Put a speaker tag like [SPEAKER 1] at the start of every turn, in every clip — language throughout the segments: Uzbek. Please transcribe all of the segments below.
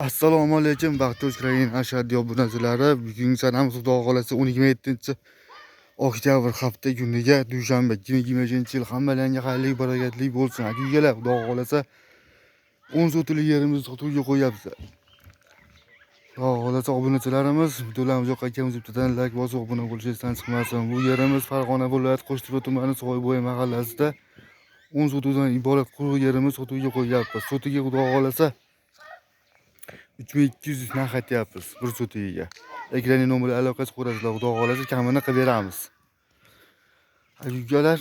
[SPEAKER 1] Assalomu alaykum, baxtli Ukraina ashaddiy obunachilari. Bugungi sanamiz Xudo xolasa 27-oktyabr hafta kuniga dushanba 2023-yil hammalarga xayrli barakatli bo'lsin. Akugalar Xudo xolasa 10 sotili yerimizni sotuvga qo'yapmiz. Xudo xolasa obunachilarimiz, videolarimiz yoqqan bittadan like bosib obuna bo'lishingizdan chiqmasin. Bu yerimiz Farg'ona viloyati Qo'shtepa tumani Soybo'yi mahallasida 10 sotudan iborat quruq yerimiz sotuvga qo'yapmiz. Sotiga Xudo xolasa 3200 narx aytyapmiz bir sotiga. Ekranning nomeri aloqasi qo'rasizlar, Xudo xolasa kamini qilib beramiz. Akugalar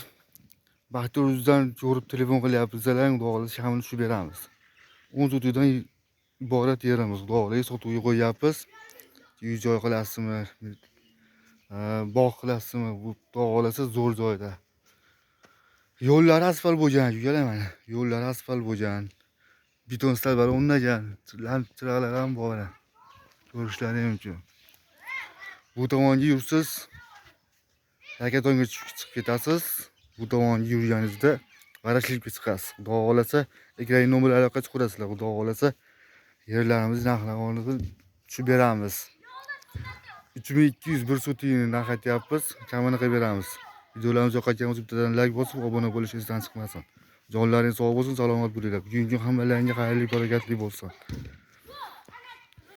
[SPEAKER 1] baxti o'zidan ko'rib telefon qilyapsizlar, Xudo xolasa kamini tushib beramiz. 10 sotidan iborat yerimiz Xudo xolasa sotuvga qo'yapmiz. Uy joy qilasizmi, bog' qilasizmi, bu Xudo xolasa zo'r joyda. Yo'llar asfalt bo'lgan akugalar, mana yo'llar asfalt bo'lgan. Beton stalbar o'rnagan, chiroqlar ham bor. Ko'rishlaring mumkin. Bu tomonga yursiz, Yakatonga chiqib ketasiz. Bu tomonga yurganingizda Varashlikka chiqasiz. Xudo xolasa ekranning nomeri aloqasi qo'rasizlar. Xudo xolasa yerlarimiz narxlarini tushib beramiz. 3200 bir sotingni narx aytyapmiz, kamini qilib beramiz. Videolarimiz yoqqan bittadan like bosib obuna bo'lishingizdan chiqmasin. Jonlaring sog' bo'lsin, salomat bo'linglar. Bugungi hammalarga xayrli barakatli bo'lsin.